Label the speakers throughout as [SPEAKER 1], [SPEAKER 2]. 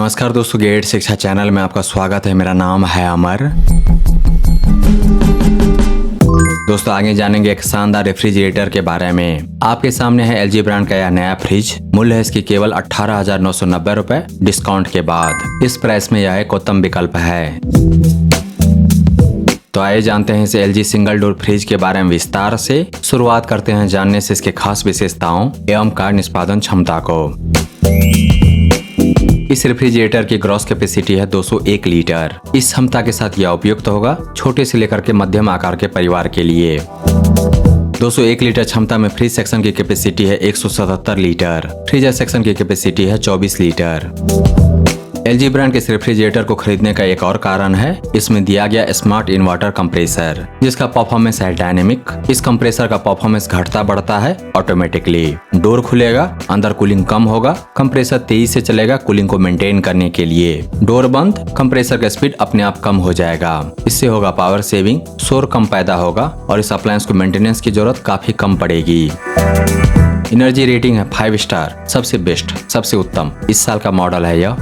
[SPEAKER 1] नमस्कार दोस्तों, गेट शिक्षा चैनल में आपका स्वागत है। मेरा नाम है अमर। दोस्तों आगे जानेंगे एक शानदार रेफ्रिजरेटर के बारे में। आपके सामने है एलजी ब्रांड का यह नया फ्रिज। मूल्य है इसकी केवल 18,990 रुपए डिस्काउंट के बाद। इस प्राइस में यह एक उत्तम विकल्प है। तो आइए जानते हैं इस एलजी सिंगल डोर फ्रिज के बारे में विस्तार से। शुरुआत करते हैं जानने से इसके खास विशेषताओं एवं कार्य निष्पादन क्षमता को। इस रेफ्रिजरेटर की ग्रॉस कैपेसिटी है 201 लीटर। इस क्षमता के साथ यह उपयुक्त होगा छोटे से लेकर के मध्यम आकार के परिवार के लिए। 201 लीटर क्षमता में फ्रिज सेक्शन की कैपेसिटी है 177 लीटर। फ्रीजर सेक्शन की कैपेसिटी है 24 लीटर। एलजी ब्रांड के इस रेफ्रिजरेटर को खरीदने का एक और कारण है इसमें दिया गया स्मार्ट इन्वर्टर कंप्रेसर, जिसका परफॉर्मेंस है डायनेमिक। इस कंप्रेसर का परफॉर्मेंस घटता बढ़ता है ऑटोमेटिकली। डोर खुलेगा, अंदर कूलिंग कम होगा, कंप्रेसर तेजी से चलेगा कूलिंग को मेंटेन करने के लिए। डोर बंद, कंप्रेसर का स्पीड अपने आप कम हो जाएगा। इससे होगा पावर सेविंग, शोर कम पैदा होगा और इस अप्लायंस को मेंटेनेंस की जरूरत काफी कम पड़ेगी। एनर्जी रेटिंग है 5 स्टार, सबसे बेस्ट, सबसे उत्तम। इस साल का मॉडल है यह।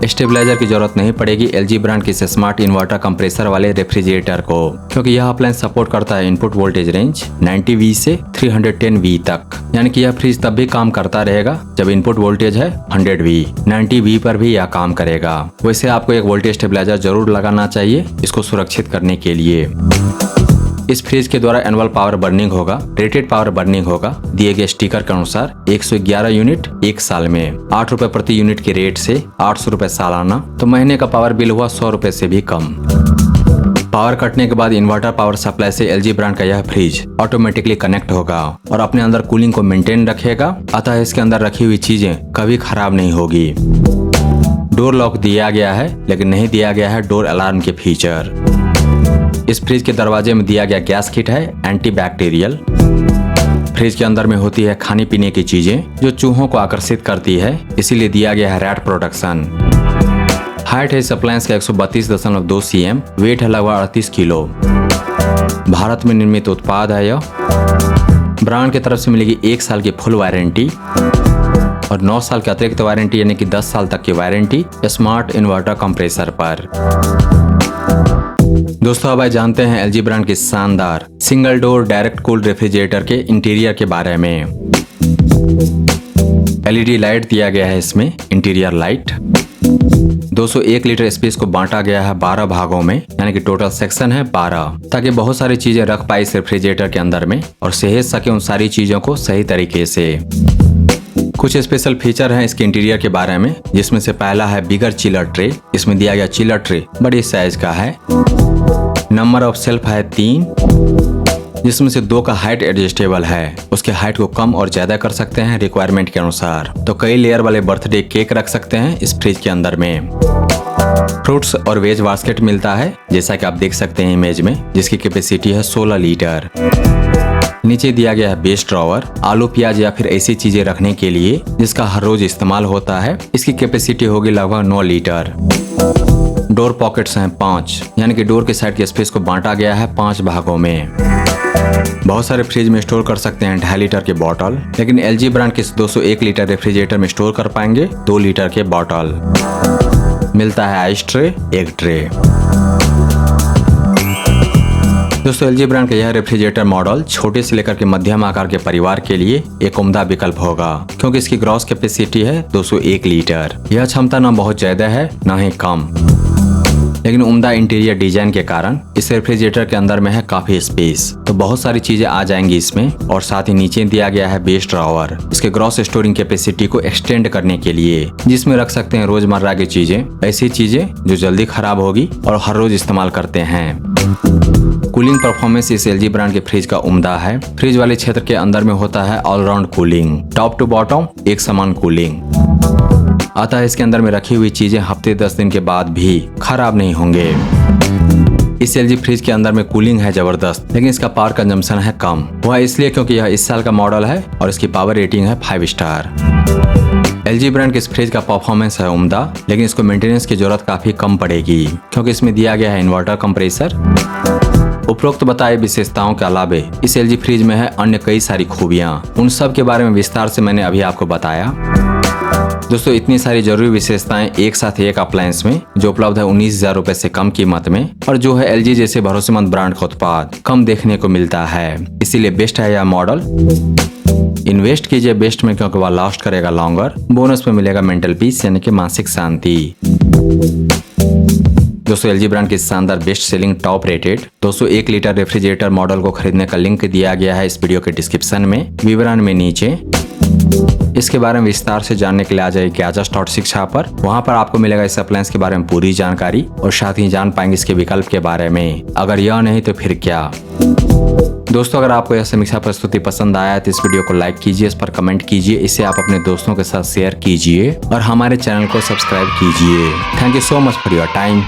[SPEAKER 1] स्टेबलाइजर की जरूरत नहीं पड़ेगी एलजी ब्रांड के स्मार्ट इन्वर्टर कंप्रेसर वाले रेफ्रिजरेटर को, क्योंकि यह अप्लायंस सपोर्ट करता है इनपुट वोल्टेज रेंज 90V से 310V तक। यानी कि यह फ्रिज तब भी काम करता रहेगा जब इनपुट वोल्टेज है 100V। 90V पर भी यह काम करेगा। वैसे आपको एक वोल्टेज स्टेबलाइजर जरूर लगाना चाहिए इसको सुरक्षित करने के लिए। इस फ्रिज के द्वारा एनुअल पावर बर्निंग होगा, रेटेड पावर बर्निंग होगा दिए गए स्टिकर के अनुसार 111 यूनिट एक साल में। 8 रुपए प्रति यूनिट के रेट से 800 रुपए सालाना, तो महीने का पावर बिल हुआ 100 रुपए से भी कम। पावर कटने के बाद इन्वर्टर पावर सप्लाई से एलजी ब्रांड का यह फ्रिज ऑटोमेटिकली कनेक्ट होगा और अपने अंदर कूलिंग को मेंटेन रखेगा। अतः इसके अंदर रखी हुई चीजें कभी खराब नहीं होगी। डोर लॉक दिया गया है लेकिन नहीं दिया गया है डोर अलार्म के फीचर। इस फ्रिज के दरवाजे में दिया गया गैस किट है एंटी बैक्टीरियल। फ्रिज के अंदर में होती है खाने पीने की चीजें जो चूहों को आकर्षित करती है, इसीलिए दिया गया है रैट प्रोटेक्शन। हाइट है इस अप्लायंस का 132.2 cm। वेट है लगभग 38 किलो। भारत में निर्मित उत्पाद है यह। ब्रांड की तरफ से मिलेगी 1 साल की फुल वारंटी और 9 साल की अतिरिक्त वारंटी यानी कि 10 साल तक की वारंटी स्मार्ट इन्वर्टर कंप्रेसर पर। दोस्तों अब जानते हैं एलजी ब्रांड के शानदार single door direct cooled refrigerator के इंटीरियर के बारे में। एलईडी लाइट दिया गया है इसमें, इंटीरियर लाइट। 201 लीटर स्पेस को बांटा गया है 12 भागों में, यानी कि टोटल सेक्शन है 12, ताकि बहुत सारी चीजें रख पाए इस रेफ्रिजरेटर के अंदर में और सहेज सके उन सारी चीजों को सही तरीके से। कुछ स्पेशल फीचर हैं इसके इंटीरियर के बारे में, जिसमें से पहला है बिगर चिलर ट्रे। इसमें दिया गया चिलर ट्रे बड़ी साइज का है। नंबर ऑफ सेल्फ है 3, जिसमें से 2 का हाइट एडजस्टेबल है। उसके हाइट को कम और ज्यादा कर सकते हैं रिक्वायरमेंट के अनुसार। तो कई लेयर वाले बर्थडे केक रख सकते हैं इस फ्रिज के अंदर में। फ्रूट्स और वेज बास्केट मिलता है जैसा कि आप देख सकते हैं इमेज में, जिसकी कैपेसिटी है 16 लीटर। नीचे दिया गया है बेस ड्रॉवर, आलू प्याज या फिर ऐसी चीजें रखने के लिए जिसका हर रोज इस्तेमाल होता है। इसकी कैपेसिटी होगी लगभग 9 लीटर। डोर पॉकेट्स हैं 5, यानी कि डोर के साइड के स्पेस को बांटा गया है 5 भागों में। बहुत सारे फ्रिज में स्टोर कर सकते हैं 2.5 लीटर के बॉटल, लेकिन एलजी ब्रांड के 201 लीटर रेफ्रिजरेटर में स्टोर कर पाएंगे 2 लीटर के बॉटल। मिलता है आइस ट्रे, एक ट्रे। दोस्तों एलजी ब्रांड का यह रेफ्रिजरेटर मॉडल छोटे से लेकर के मध्यम आकार के परिवार के लिए एक उम्दा विकल्प होगा, क्योंकि इसकी ग्रॉस कैपेसिटी है 201 लीटर। यह क्षमता न बहुत ज्यादा है न ही कम, लेकिन उम्दा इंटीरियर डिजाइन के कारण इस रेफ्रिजरेटर के अंदर में है काफी स्पेस। तो बहुत सारी चीजें आ जाएंगी इसमें और साथ ही नीचे दिया गया है बेस ड्रॉवर, इसके ग्रॉस स्टोरिंग कैपेसिटी को एक्सटेंड करने के लिए, जिसमें रख सकते हैं रोजमर्रा की चीजें, ऐसी चीजें जो जल्दी खराब होगी और हर रोज इस्तेमाल करते हैं। कूलिंग परफॉर्मेंस इस एलजी ब्रांड के फ्रिज का उम्दा है। फ्रिज वाले क्षेत्र के अंदर में होता है all round cooling, top to bottom एक समान कूलिंग। अतः इसके अंदर में रखी हुई चीजें हफ्ते 10 दिन के बाद भी खराब नहीं होंगे। इस एलजी फ्रिज के अंदर में कूलिंग है जबरदस्त, लेकिन इसका पावर कंजम्पशन है कम। वह इसलिए क्योंकि यह इस साल का मॉडल है और इसकी पावर रेटिंग है 5 स्टार। एलजी ब्रांड के इस फ्रिज का परफॉर्मेंस है उम्दा, लेकिन इसको मेंटेनेंस की जरूरत काफी कम पड़ेगी, क्योंकि इसमें दिया गया है इन्वर्टर कंप्रेसर। उपरोक्त बताए विशेषताओं के अलावे इस एलजी फ्रिज में है अन्य कई सारी खूबियां। उन सब के बारे में विस्तार से मैंने अभी आपको बताया। दोस्तों इतनी सारी जरूरी विशेषताएं एक साथ एक अप्लायंस में जो उपलब्ध है 19,000 रुपए से कम कीमत में, और जो है LG जैसे भरोसेमंद ब्रांड का उत्पाद कम देखने को मिलता है, इसीलिए बेस्ट है यह मॉडल। इन्वेस्ट कीजिए बेस्ट में, क्योंकि वह लास्ट करेगा लॉन्गर। बोनस में मिलेगा मेंटल पीस यानी कि मानसिक शांति। दोस्तों LG ब्रांड की शानदार best selling top rated 201 litre refrigerator model को खरीदने का लिंक दिया गया है इस वीडियो के डिस्क्रिप्शन में, विवरण में नीचे। इसके बारे में विस्तार से जानने के लिए आ जाइए Gajas शिक्षा पर। वहां पर आपको मिलेगा इस अप्लायंस के बारे में पूरी जानकारी, और साथ ही जान पाएंगे इसके विकल्प के बारे में। अगर यह नहीं तो फिर क्या। दोस्तों अगर आपको यह समीक्षा प्रस्तुति पसंद आया तो इस वीडियो को लाइक कीजिए, इस पर कमेंट कीजिए, इसे आप अपने दोस्तों के साथ शेयर कीजिए और हमारे चैनल को सब्सक्राइब कीजिए। Thank you so much for your time.